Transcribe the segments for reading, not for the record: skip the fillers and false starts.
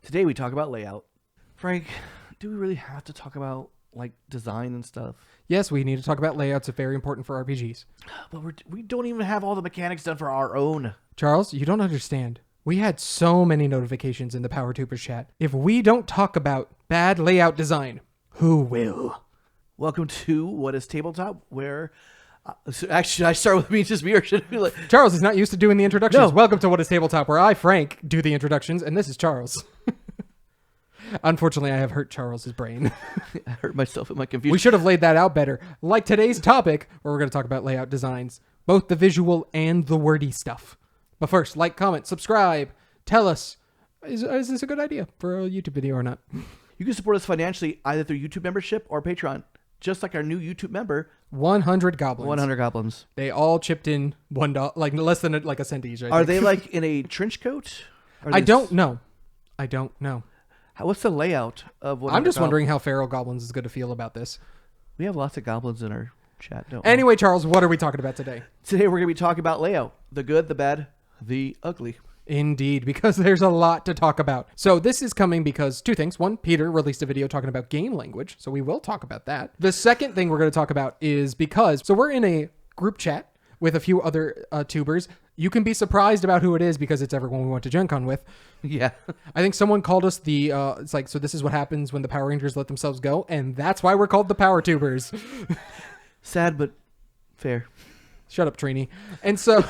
Today we talk about layout. Frank, do we really have to talk about like design and stuff? Yes, we need to talk about layouts. It's very important for RPGs. But we don't even have all the mechanics done for our own. Charles, you don't understand. We had so many notifications in the PowerTubers chat. If we don't talk about bad layout design, who will? Welcome to What is Tabletop, where... actually, should I start with me, just me, or should it be like... Charles is not used to doing the introductions. No. Welcome to What is Tabletop, where I, Frank, do the introductions, and this is Charles. Unfortunately, I have hurt Charles's brain. I hurt myself in my confusion. We should have laid that out better. Like today's topic, where we're going to talk about layout designs, both the visual and the wordy stuff. But first, like, comment, subscribe, tell us, is this a good idea for a YouTube video or not? You can support us financially either through YouTube membership or Patreon, just like our new YouTube member, 100 goblins. 100 Goblins. They all chipped in $1, like less than like a cent each. Are they like in a trench coat? I don't know. What's the layout of what? I'm just wondering how Feral Goblins is going to feel about this. We have lots of goblins in our chat, don't we? Anyway, Charles, what are we talking about today? Today we're going to be talking about layout. The good, the bad, the ugly. Indeed, because there's a lot to talk about. So this is coming because two things. One, Peter released a video talking about game language, so we will talk about that. The second thing we're going to talk about is so we're in a group chat with a few other tubers. You can be surprised about who it is because it's everyone we went to Gen Con with. Yeah. I think someone called us it's like, so this is what happens when the Power Rangers let themselves go, and that's why we're called the Power Tubers. Sad, but fair. Shut up, Trini. And so,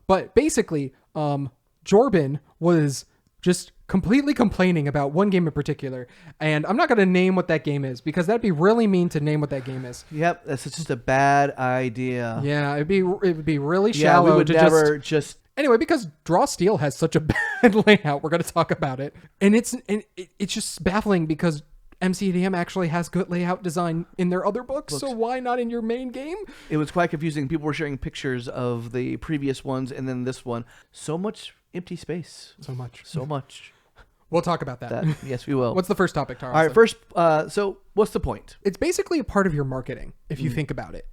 but basically, Jorbin was just completely complaining about one game in particular, and I'm not going to name what that game is because that'd be really mean to name what that game is. Yep, that's just a bad idea. Yeah, it would be really shallow. Yeah, we would to never just... Anyway, because Draw Steel has such a bad layout, we're going to talk about it, and it's just baffling because MCDM actually has good layout design in their other books, so why not in your main game? It was quite confusing. People were sharing pictures of the previous ones and then this one. So much empty space. So much. We'll talk about that. Yes, we will. What's the first topic, Charles? All right, first, so what's the point? It's basically a part of your marketing, if you think about it.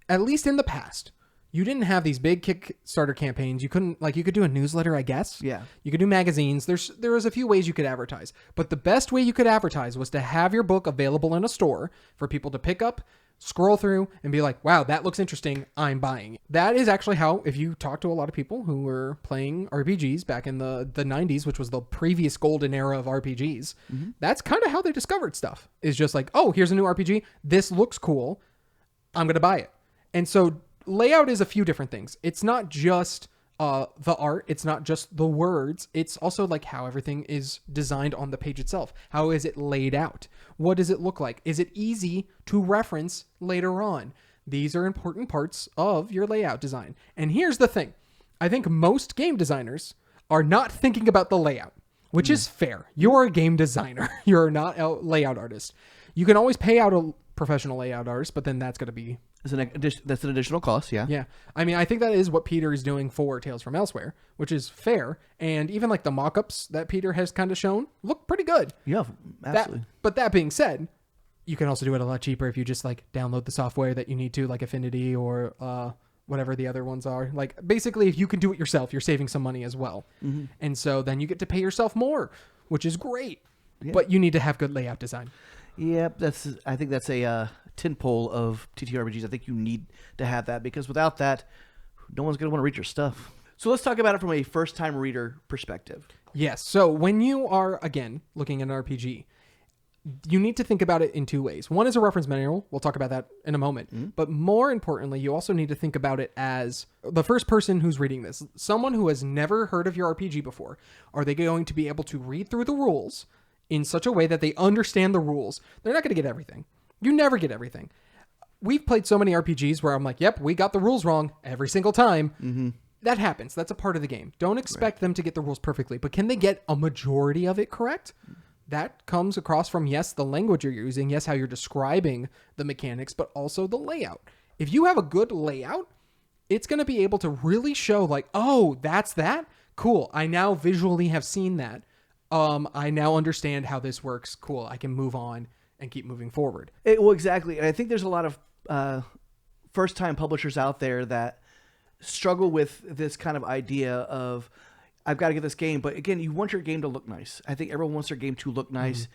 At least in the past, you didn't have these big Kickstarter campaigns. You could do a newsletter, I guess. Yeah. You could do magazines. There was a few ways you could advertise. But the best way you could advertise was to have your book available in a store for people to pick up, scroll through, and be like, wow, that looks interesting. I'm buying it. That is actually how, if you talk to a lot of people who were playing RPGs back in the 90s, which was the previous golden era of RPGs, that's kind of how they discovered stuff. Is just like, oh, here's a new RPG. This looks cool. I'm going to buy it. And so layout is a few different things. It's not just the art. It's not just the words. It's also like how everything is designed on the page itself. How is it laid out? What does it look like? Is it easy to reference later on? These are important parts of your layout design. And here's the thing. I think most game designers are not thinking about the layout, which is fair. You're a game designer. You're not a layout artist. You can always pay out a professional layout artist, but then that's going to be... That's an additional cost, yeah. Yeah. I mean, I think that is what Peter is doing for Tales from Elsewhere, which is fair. And even like the mock-ups that Peter has kind of shown look pretty good. Yeah, absolutely. But that being said, you can also do it a lot cheaper if you just like download the software that you need to, like Affinity or whatever the other ones are. Like basically, if you can do it yourself, you're saving some money as well. Mm-hmm. And so then you get to pay yourself more, which is great. Yeah. But you need to have good layout design. Yep, I think that's a tinpole of TTRPGs. I think you need to have that because without that, no one's going to want to read your stuff. So let's talk about it from a first-time reader perspective. Yes. So when you are, again, looking at an RPG, you need to think about it in two ways. One is a reference manual. We'll talk about that in a moment. Mm-hmm. But more importantly, you also need to think about it as the first person who's reading this. Someone who has never heard of your RPG before. Are they going to be able to read through the rules in such a way that they understand the rules? They're not going to get everything. You never get everything. We've played so many RPGs where I'm like, yep, we got the rules wrong every single time. Mm-hmm. That happens. That's a part of the game. Don't expect them to get the rules perfectly, but can they get a majority of it correct? That comes across from, yes, the language you're using, yes, how you're describing the mechanics, but also the layout. If you have a good layout, it's going to be able to really show like, oh, that's that? Cool. I now visually have seen that. I now understand how this works. Cool. I can move on and keep moving forward. Well, exactly. And I think there's a lot of first-time publishers out there that struggle with this kind of idea of, I've got to get this game. But again, you want your game to look nice. I think everyone wants their game to look nice.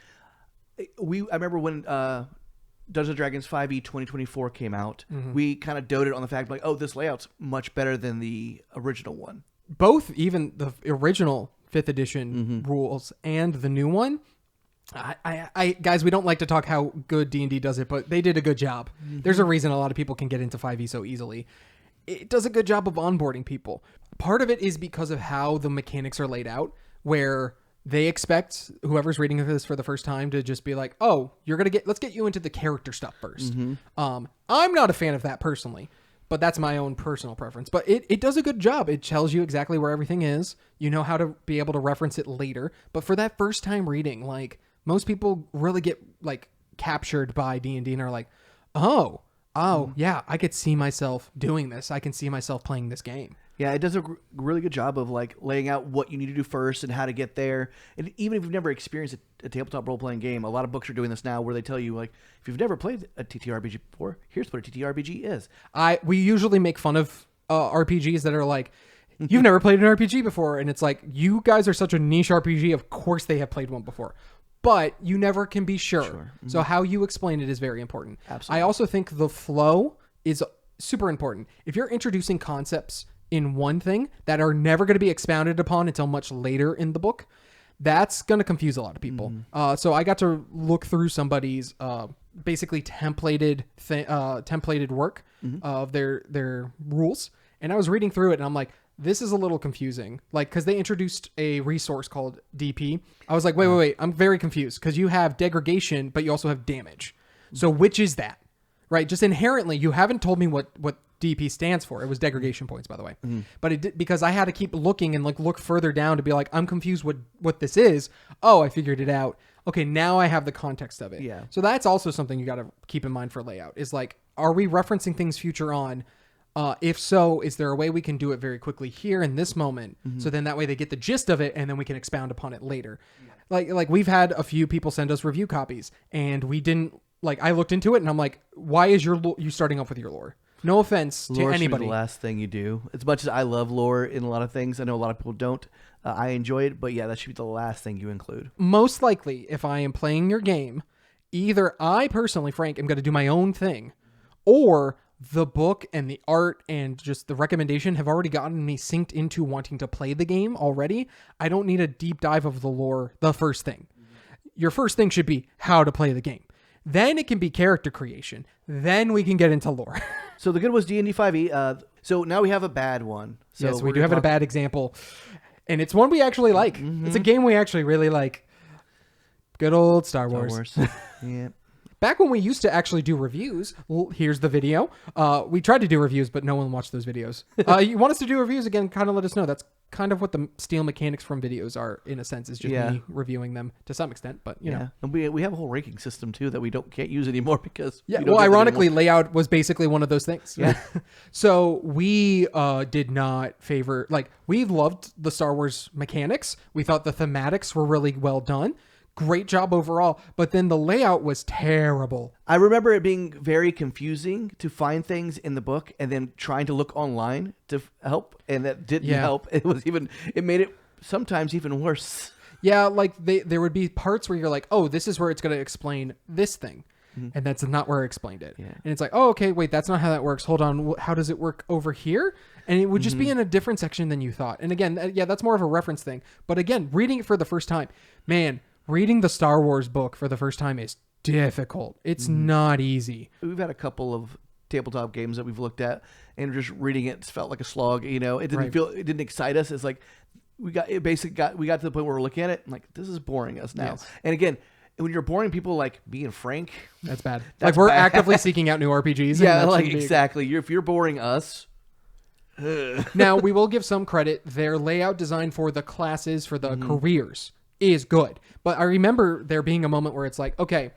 I remember when Dungeons & Dragons 5e 2024 came out, we kind of doted on the fact like, oh, this layout's much better than the original one. Both, even the original 5th edition rules and the new one. I guys, we don't like to talk how good D&D does it, but they did a good job. There's a reason a lot of people can get into 5e so easily. It does a good job of onboarding people. Part of it is because of how the mechanics are laid out, where they expect whoever's reading this for the first time to just be like, oh, let's get you into the character stuff first. I'm not a fan of that personally, but that's my own personal preference. But it does a good job. It tells you exactly where everything is. You know how to be able to reference it later. But for that first time reading, like, most people really get like captured by D&D and are like, oh, yeah, I could see myself doing this. I can see myself playing this game. Yeah, it does a really good job of like laying out what you need to do first and how to get there. And even if you've never experienced a tabletop role-playing game, a lot of books are doing this now where they tell you like, if you've never played a TTRPG before, here's what a TTRPG is. We usually make fun of RPGs that are like, you've never played an RPG before. And it's like, you guys are such a niche RPG. Of course they have played one before. But you never can be sure. So how you explain it is very important. Absolutely. I also think the flow is super important. If you're introducing concepts in one thing that are never going to be expounded upon until much later in the book, that's going to confuse a lot of people. So I got to look through somebody's basically templated work of their rules. And I was reading through it and I'm like, this is a little confusing. Like, because they introduced a resource called DP. I was like, wait. I'm very confused because you have degradation, but you also have damage. So which is that? Right? Just inherently, you haven't told me what DP stands for. It was degradation points, by the way. But it did, because I had to keep looking and like look further down to be like, I'm confused what this is. Oh, I figured it out. Okay, now I have the context of it. Yeah. So that's also something you got to keep in mind for layout is like, are we referencing things future on? If so, is there a way we can do it very quickly here in this moment? So then that way they get the gist of it and then we can expound upon it later. Like we've had a few people send us review copies and we didn't like, I looked into it and I'm like, why is you starting off with your lore? No offense to lore anybody. Should be the last thing you do. As much as I love lore in a lot of things, I know a lot of people don't. I enjoy it, but yeah, that should be the last thing you include. Most likely, if I am playing your game, either I personally, Frank, am going to do my own thing, or the book and the art and just the recommendation have already gotten me synced into wanting to play the game already. I don't need a deep dive of the lore, the first thing. Your first thing should be how to play the game. Then it can be character creation. Then we can get into lore. So the good was D&D 5e. So now we have a bad one. So yes, we do have a bad example. And it's one we actually like. It's a game we actually really like. Good old Star Wars. Yeah. Back when we used to actually do reviews, here's the video. We tried to do reviews, but no one watched those videos. You want us to do reviews again, kind of let us know. That's kind of what the steel mechanics from videos are, in a sense, is just me reviewing them to some extent. But, you know. And we have a whole ranking system, too, that we can't use anymore because... Yeah, well, ironically, layout was basically one of those things. Yeah. So we did not favor... Like, we loved the Star Wars mechanics. We thought the thematics were really well done. Great job overall, but then the layout was terrible. I remember it being very confusing to find things in the book and then trying to look online to help, and that didn't help. It made it sometimes even worse. Yeah, like there would be parts where you're like, oh, this is where it's going to explain this thing. And that's not where it explained it. Yeah. And it's like, oh, okay, wait, that's not how that works. Hold on, how does it work over here? And it would just be in a different section than you thought. And again, that's more of a reference thing. But again, reading it for the first time, man, reading the Star Wars book for the first time is difficult. It's not easy. We've had a couple of tabletop games that we've looked at, and just reading it felt like a slog. You know, it didn't excite us. It's like we got to the point where we're looking at it, and like, this is boring us now. Yes. And again, when you're boring people like me and Frank, that's bad. Like we're actively seeking out new RPGs. Yeah, like exactly. If you're boring us. Now we will give some credit. Their layout design for the classes, for the careers, is good. But I remember there being a moment where it's like, okay,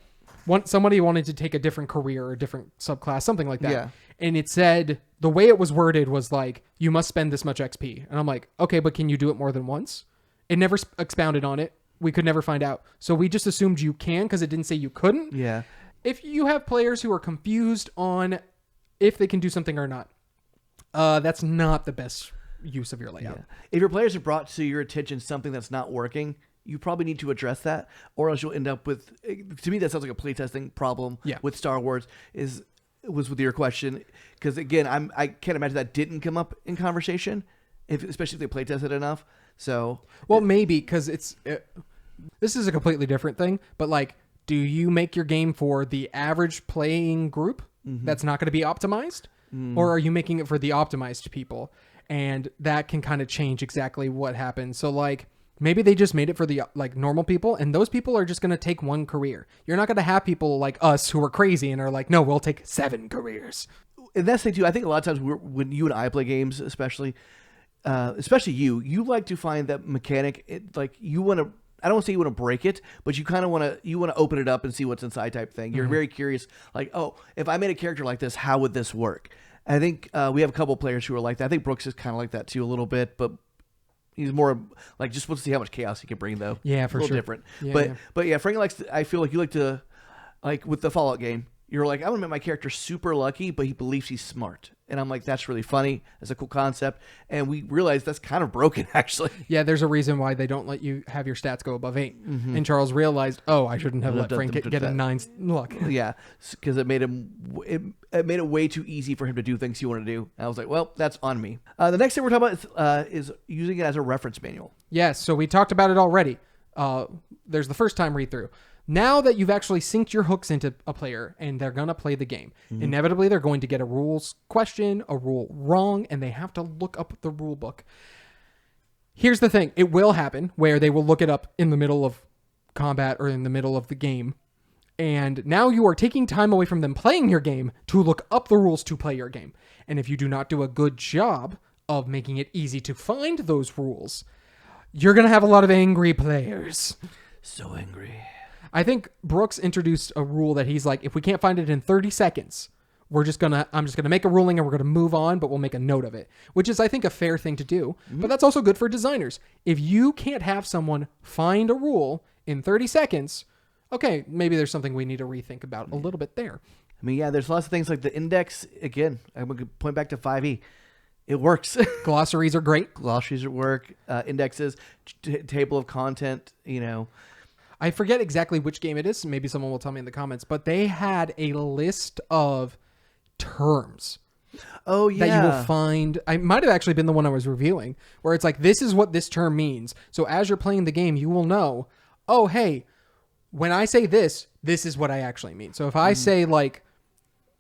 somebody wanted to take a different career or a different subclass, something like that. Yeah. And it said, the way it was worded was like, you must spend this much XP. And I'm like, okay, but can you do it more than once? It never expounded on it. We could never find out. So we just assumed you can because it didn't say you couldn't. Yeah. If you have players who are confused on if they can do something or not, that's not the best use of your layout. Yeah. If your players have brought to your attention something that's not working, you probably need to address that, or else you'll end up with. To me, that sounds like a playtesting problem with Star Wars. Was with your question, because again, I can't imagine that didn't come up in conversation, especially if they playtested enough. So, well, maybe because this is a completely different thing, but like, do you make your game for the average playing group that's not going to be optimized, or are you making it for the optimized people? And that can kind of change exactly what happens. So like, maybe they just made it for the like normal people, and those people are just going to take one career. You're not going to have people like us who are crazy and are like, no, we'll take 7 careers. And that's the thing too. I think a lot of times when you and I play games, especially you like to find that mechanic. Like you want to. I don't want to say you want to break it, but you kind of want to open it up and see what's inside type thing. You're very curious. Like, oh, if I made a character like this, how would this work? I think we have a couple players who are like that. I think Brooks is kind of like that too a little bit, but he's more like just wants to see how much chaos he can bring, though. Yeah, a for little sure. Different. Yeah, but yeah, Frank likes. I feel like you like to, like with the Fallout game. You're like, I want to make my character super lucky, but he believes he's smart. And I'm like, that's really funny. That's a cool concept. And we realized that's kind of broken, actually. Yeah, there's a reason why they don't let you have your stats go above 8. And Charles realized, oh, I shouldn't have let Frank get a 9 luck. Yeah, because it made it made it way too easy for him to do things he wanted to do. And I was like, well, that's on me. The next thing we're talking about is using it as a reference manual. Yes, so we talked about it already. There's the first time read through. Now that you've actually synced your hooks into a player and they're going to play the game, inevitably they're going to get a rules question, a rule wrong, and they have to look up the rule book. Here's the thing. It will happen where they will look it up in the middle of combat or in the middle of the game. And now you are taking time away from them playing your game to look up the rules to play your game. And if you do not do a good job of making it easy to find those rules, you're going to have a lot of angry players. So angry. I think Brooks introduced a rule that he's like, if we can't find it in 30 seconds, I'm just gonna make a ruling and we're gonna move on, but we'll make a note of it, which is, I think, a fair thing to do. But that's also good for designers. If you can't have someone find a rule in 30 seconds, okay, maybe there's something we need to rethink about a little bit there. I mean, yeah, there's lots of things like the index. Again, I'm going to point back to 5e. It works. Glossaries are great. Glossaries work. Indexes, table of content, I forget exactly which game it is. Maybe someone will tell me in the comments, but they had a list of terms. Oh, yeah. That you will find. I might have actually been the one I was reviewing, where it's like, this is what this term means. So as you're playing the game, you will know, oh, hey, when I say this is what I actually mean. So if I say like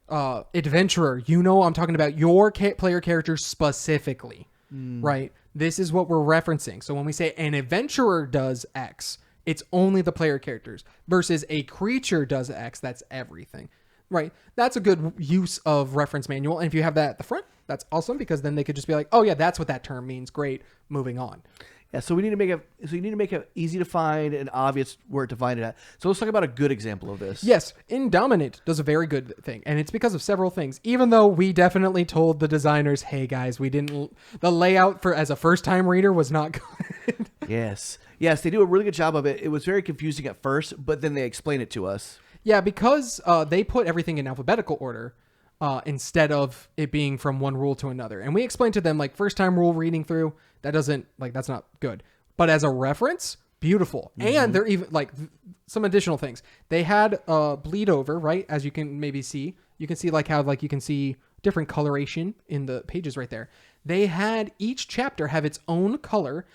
adventurer, I'm talking about your player character specifically, right? This is what we're referencing. So when we say an adventurer does X, it's only the player characters versus a creature does X. That's everything, right? That's a good use of reference manual. And if you have that at the front, that's awesome, because then they could just be like, oh yeah, that's what that term means. Great. Moving on. Yeah. So you need to make it easy to find and obvious where to find it at. So let's talk about a good example of this. Yes. Indominant does a very good thing. And it's because of several things, even though we definitely told the designers, hey guys, the layout as a first time reader was not good. Yes, they do a really good job of it. It was very confusing at first, but then they explain it to us. Yeah, because they put everything in alphabetical order instead of it being from one rule to another. And we explained to them, like, first time rule reading through, that's not good. But as a reference, beautiful. And they're even, like, some additional things. They had bleed over, right? As you can maybe see. You can see, like, how, like, you can see different coloration in the pages right there. They had each chapter have its own color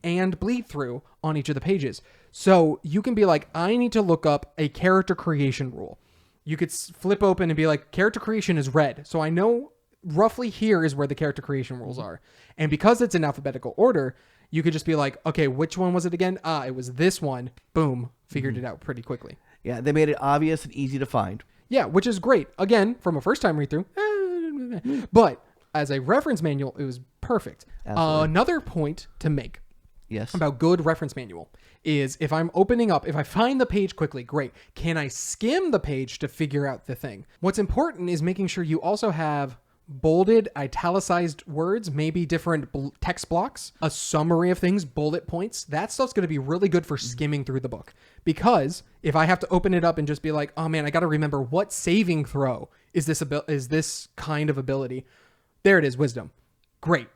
and bleed through on each of the pages. So you can be like, I need to look up a character creation rule. You could flip open and be like, character creation is red. So I know roughly here is where the character creation rules are. And because it's in alphabetical order, you could just be like, okay, which one was it again? It was this one. Boom. Figured it out pretty quickly. Yeah, they made it obvious and easy to find. Yeah, which is great. Again, from a first time read through. But as a reference manual, it was perfect. Another point to make. Yes. About good reference manual is, if I'm opening up, if I find the page quickly, great. Can I skim the page to figure out the thing? What's important is making sure you also have bolded, italicized words, maybe different text blocks, a summary of things, bullet points. That stuff's going to be really good for skimming through the book. Because if I have to open it up and just be like, oh man, I got to remember what saving throw is this kind of ability. There it is, wisdom. Great.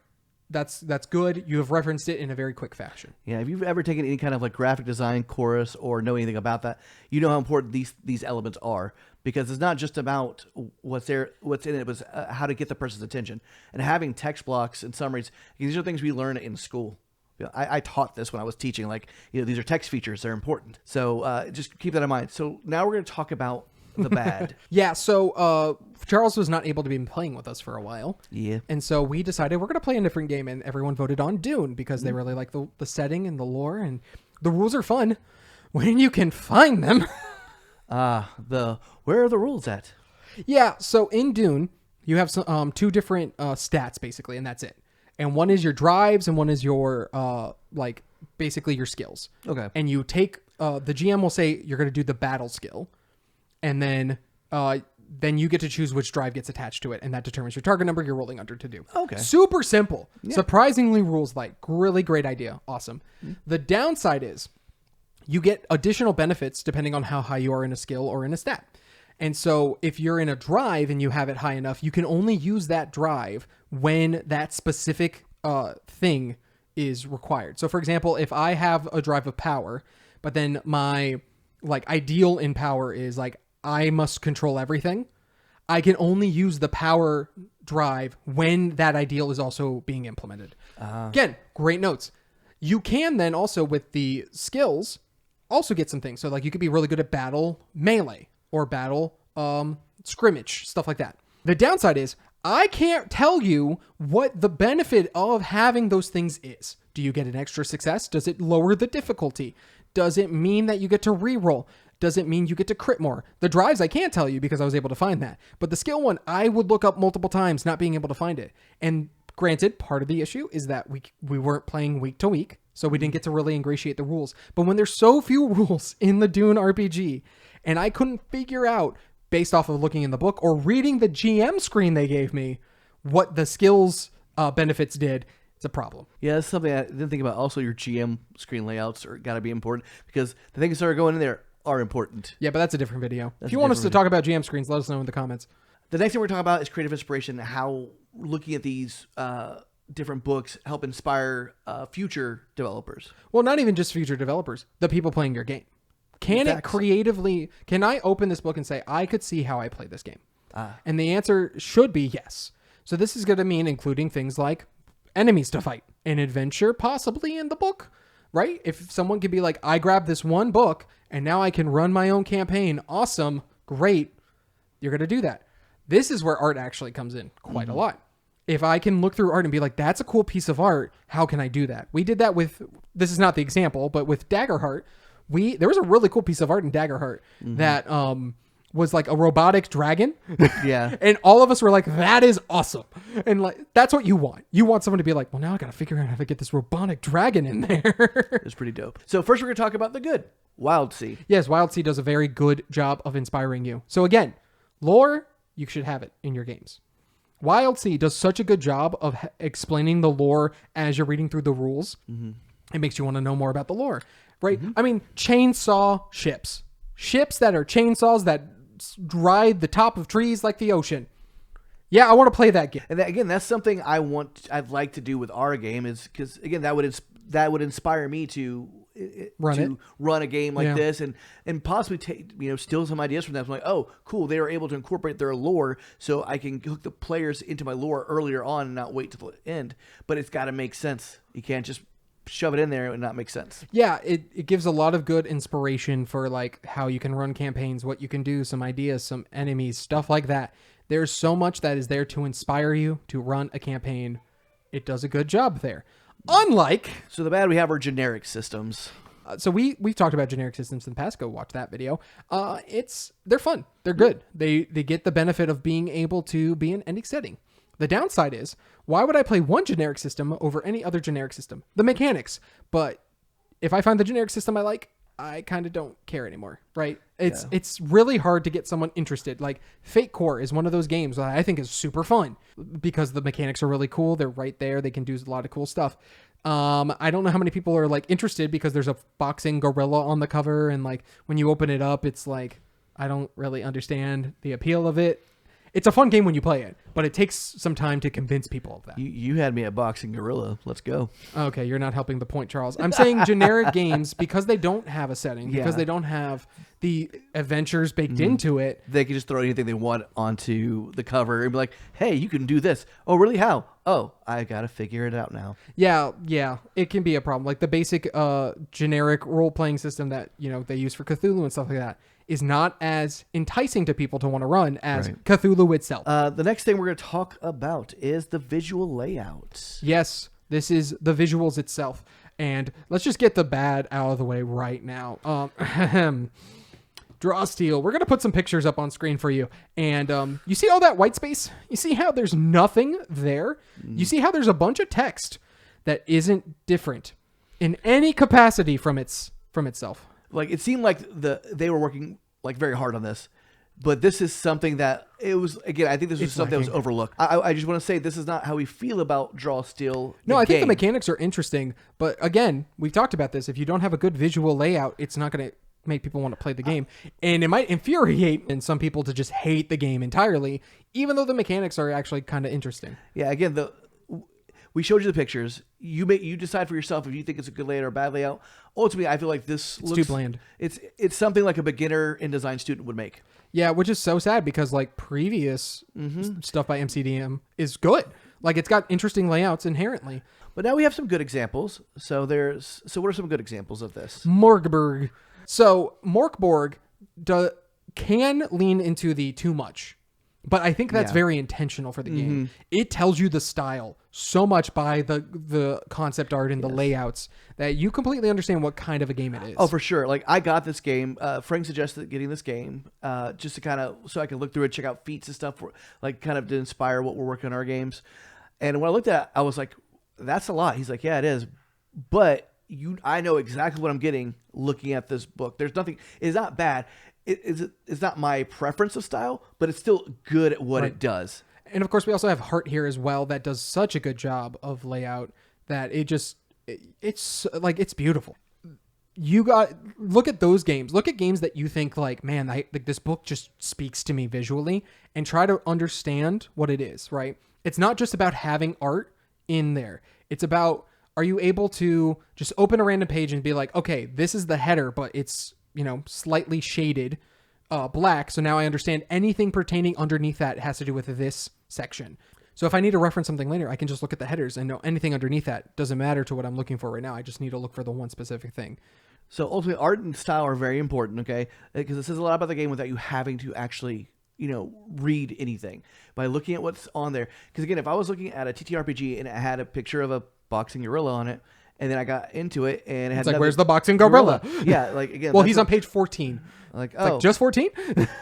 that's good. You have referenced it in a very quick fashion. Yeah, if you've ever taken any kind of like graphic design course or know anything about that, you know how important these elements are, because it's not just about what's in it, but how to get the person's attention. And having text blocks and summaries, these are things we learn in school. You know, I taught this when I was teaching, like, these are text features, they're important. So just keep that in mind. So now we're going to talk about the bad. Yeah, so Charles was not able to be playing with us for a while. Yeah. And so we decided we're going to play a different game, and everyone voted on Dune because they really like the setting and the lore, and the rules are fun when you can find them. Where are the rules at? Yeah, so in Dune, you have some, two different stats, basically, and that's it. And one is your drives, and one is your, basically your skills. Okay. And you take, the GM will say you're going to do the battle skill, and then you get to choose which drive gets attached to it, and that determines your target number you're rolling under to do. Okay. Super simple. Yeah. Surprisingly rules light. Really great idea. Awesome. Mm-hmm. The downside is you get additional benefits depending on how high you are in a skill or in a stat. And so if you're in a drive and you have it high enough, you can only use that drive when that specific thing is required. So for example, if I have a drive of power, but then my ideal in power is I must control everything, I can only use the power drive when that ideal is also being implemented. Again, great notes. You can then also, with the skills, also get some things. So you could be really good at battle melee or battle scrimmage, stuff like that. The downside is I can't tell you what the benefit of having those things is. Do you get an extra success? Does it lower the difficulty? Does it mean that you get to reroll? Does it mean you get to crit more? The drives I can't tell you because I was able to find that. But the skill one, I would look up multiple times, not being able to find it. And granted, part of the issue is that we weren't playing week to week, so we didn't get to really ingratiate the rules. But when there's so few rules in the Dune RPG, and I couldn't figure out, based off of looking in the book or reading the GM screen they gave me, what the skills benefits did, it's a problem. Yeah, that's something I didn't think about. Also, your GM screen layouts are got to be important, because the things that are going in there are important. Yeah, but that's a different video. If you want us to talk about GM screens, let us know in the comments. The next thing we're talking about is creative inspiration, how looking at these different books help inspire future developers. Well, not even just future developers, the people playing your game. Can I open this book and say, I could see how I play this game? And the answer should be yes. So this is going to mean including things like enemies to fight, an adventure possibly in the book, right? If someone could be like, I grabbed this one book and now I can run my own campaign. Awesome. Great. You're going to do that. This is where art actually comes in quite a lot. If I can look through art and be like, that's a cool piece of art, how can I do that? We did that with, this is not the example, but with Daggerheart, there was a really cool piece of art in Daggerheart that was like a robotic dragon. Yeah. And all of us were like, that is awesome. And that's what you want. You want someone to be like, well, now I got to figure out how to get this robotic dragon in there. It's pretty dope. So first we're going to talk about the good. Wildsea. Yes, Wildsea does a very good job of inspiring you. So again, lore, you should have it in your games. Wildsea does such a good job of explaining the lore as you're reading through the rules. It makes you want to know more about the lore, right? I mean, chainsaw ships. Ships that are chainsaws that ride the top of trees like the ocean. Yeah, I want to play that game. And again, that's something I'd like to do with our game, is because again, that would inspire me to run a game like this and possibly steal some ideas from them. I'm like, oh, cool, they are able to incorporate their lore, so I can hook the players into my lore earlier on and not wait till the end. But it's got to make sense. You can't just shove it in there and not make sense. Yeah, it gives a lot of good inspiration for how you can run campaigns, what you can do, some ideas, some enemies, stuff like that. There's so much that is there to inspire you to run a campaign. It does a good job there. So the bad we have are generic systems. So we've talked about generic systems in the past. Go watch that video. They're fun. They're good. They get the benefit of being able to be in any setting. The downside is, why would I play one generic system over any other generic system? The mechanics. But if I find the generic system I like, I kind of don't care anymore, right? It's really hard to get someone interested. Like Fate Core is one of those games that I think is super fun because the mechanics are really cool. They're right there. They can do a lot of cool stuff. I don't know how many people are interested because there's a boxing gorilla on the cover, and when you open it up, it's I don't really understand the appeal of it. It's a fun game when you play it, but it takes some time to convince people of that. You had me at Boxing Gorilla. Let's go. Okay, you're not helping the point, Charles. I'm saying generic games, because they don't have a setting, because they don't have the adventures baked into it. They can just throw anything they want onto the cover and be like, hey, you can do this. Oh, really? How? Oh, I got to figure it out now. Yeah, it can be a problem. Like the basic generic role-playing system that, they use for Cthulhu and stuff like that is not as enticing to people to want to run as Cthulhu itself. The next thing we're going to talk about is the visual layout. Yes, this is the visuals itself. And let's just get the bad out of the way right now. Draw Steel. We're going to put some pictures up on screen for you. And you see all that white space? You see how there's nothing there? You see how there's a bunch of text that isn't different in any capacity from itself. Like, it seemed like they were working like very hard on this, but this is something that it was, again, I think this was something that was overlooked. I just want to say this is not how we feel about Draw Steel. No, I think the mechanics are interesting, but again, we've talked about this. If you don't have a good visual layout, it's not going to make people want to play the game, and it might infuriate some people to just hate the game entirely, even though the mechanics are actually kind of interesting. Yeah, again, we showed you the pictures. You decide for yourself if you think it's a good layout or a bad layout. Ultimately, I feel like this looks too bland. It's something like a beginner InDesign student would make. Yeah, which is so sad because like previous stuff by MCDM is good. Like it's got interesting layouts inherently. But now we have some good examples. So what are some good examples of this? Mork Borg. So Mork Borg can lean into the too much. But I think that's very intentional for the game. It tells you the style so much by the concept art and the layouts that you completely understand what kind of a game it is. Oh, for sure. Like, I got this game. Frank suggested getting this game just to kind of, so I can look through it, check out feats and stuff, like kind of to inspire what we're working on our games. And when I looked at it, I was like, that's a lot. He's like, yeah, it is. But I know exactly what I'm getting looking at this book. There's nothing, it's not bad. It's not my preference of style, but it's still good at what it does. And of course, we also have Heart here as well that does such a good job of layout that it's beautiful. Look at those games. Look at games that you think like, man, like this book just speaks to me visually, and try to understand what it is, right? It's not just about having art in there. It's about, are you able to just open a random page and be like, okay, this is the header, but it's, slightly shaded black. So now I understand anything pertaining underneath that has to do with this section. So if I need to reference something later, I can just look at the headers and know anything underneath that doesn't matter to what I'm looking for right now. I just need to look for the one specific thing. So ultimately, art and style are very important, okay? Because it says a lot about the game without you having to actually, read anything by looking at what's on there. Because again, if I was looking at a TTRPG and it had a picture of a boxing gorilla on it, and then I got into it, and it had like, where's the boxing gorilla? Yeah, like again. Well, he's on page 14. Like, like just 14?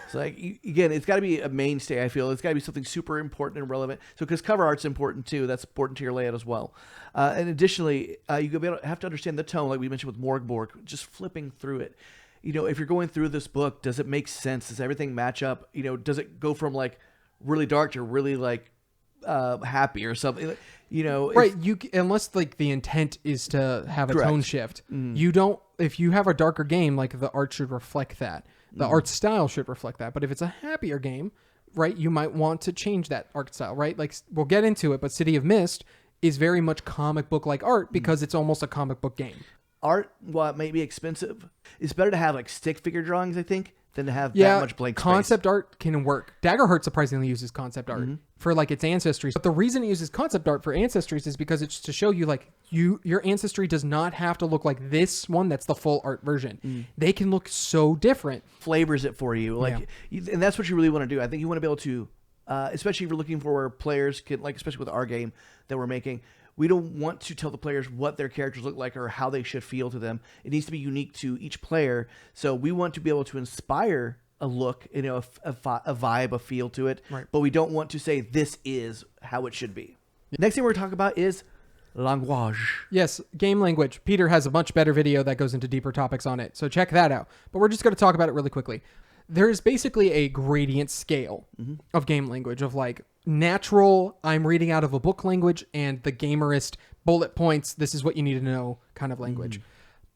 So like again, it's got to be a mainstay. I feel it's got to be something super important and relevant. So because cover art's important too, that's important to your layout as well. And additionally, you have to understand the tone, like we mentioned with Mork Borg. Just flipping through it, if you're going through this book, does it make sense? Does everything match up? Does it go from like really dark to really like happy or something? Right. Unless like the intent is to have a tone shift, you don't. If you have a darker game, like the art should reflect that. The art style should reflect that. But if it's a happier game, right, you might want to change that art style, right? Like we'll get into it, but City of Mist is very much comic book like art because it's almost a comic book game. Art, while it may be expensive, it's better to have like stick figure drawings, I think, than to have that much blank space. Concept art can work. Daggerheart surprisingly uses concept art for like its ancestries. But the reason it uses concept art for ancestries is because it's to show you like your ancestry does not have to look like this one that's the full art version. They can look so different. Flavors it for you. And that's what you really want to do. I think you want to be able to, especially if you're looking for where players can, like especially with our game that we're making, we don't want to tell the players what their characters look like or how they should feel to them. It needs to be unique to each player. So we want to be able to inspire a look, a vibe, a feel to it. Right. But we don't want to say this is how it should be. Next thing we're talking about is language. Yes, game language. Peter has a much better video that goes into deeper topics on it. So check that out. But we're just going to talk about it really quickly. There's basically a gradient scale of game language of like natural, I'm reading out of a book language, and the gamerist bullet points, this is what you need to know kind of language.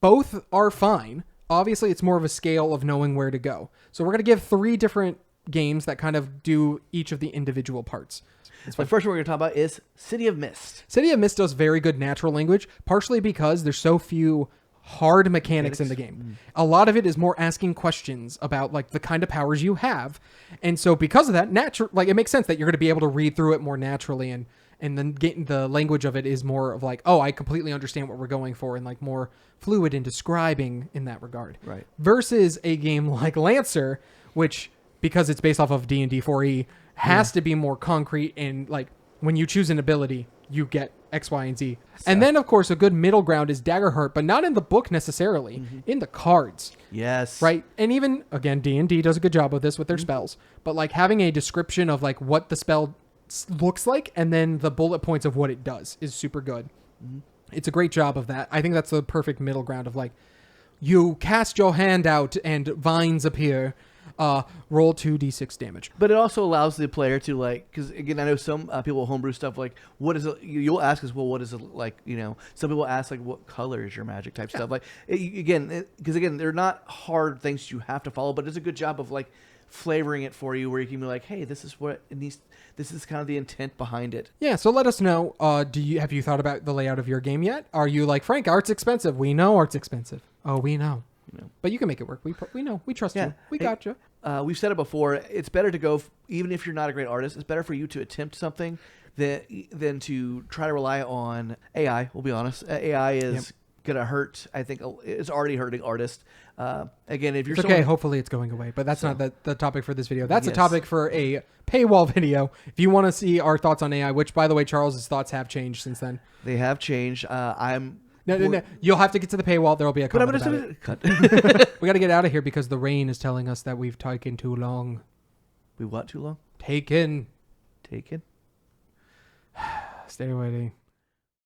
Both are fine. Obviously, it's more of a scale of knowing where to go. So we're going to give 3 different games that kind of do each of the individual parts. The first one we're going to talk about is City of Mist. City of Mist does very good natural language, partially because there's so few hard mechanics in the game. A lot of it is more asking questions about like the kind of powers you have. And so because of that, it makes sense that you're going to be able to read through it more naturally, and then the language of it is more of like, oh, I completely understand what we're going for, and like more fluid in describing in that regard. Right. Versus a game like Lancer, which, because it's based off of D&D 4e, has to be more concrete, and like when you choose an ability, you get X, Y, and Z. So. And then, of course, a good middle ground is Daggerheart, but not in the book necessarily, in the cards. Yes. Right? And even, again, D&D does a good job with this with their spells, but like having a description of like what the spell looks like and then the bullet points of what it does is super good. It's a great job of that. I think that's the perfect middle ground of like, you cast your hand out and vines appear. Roll 2d6 damage. But it also allows the player to like, because again, I know some people homebrew stuff like, what is it? You'll ask us, well, what is it like? You know, some people ask like, what color is your magic type stuff? Like, because again, they're not hard things you have to follow, but it's a good job of like flavoring it for you, where you can be like, hey, this is what it needs. This is kind of the intent behind it. Yeah. So let us know. Have you thought about the layout of your game yet? Are you like, Frank, art's expensive? We know art's expensive. Oh, we know. But you can make it work. We know. We trust you. We got you. We've said it before. It's better to go, even if you're not a great artist, it's better for you to attempt something than to try to rely on AI. We'll be honest. AI is going to hurt. I think it's already hurting artists. Again, if you're okay, hopefully it's going away. But that's not the topic for this video. That's a topic for a paywall video. If you want to see our thoughts on AI, which, by the way, Charles's thoughts have changed since then. They have changed. No. You'll have to get to the paywall. There will be a comment about it. Cut. We got to get out of here because the rain is telling us that we've taken too long. We what too long? Taken. Taken? Stay away.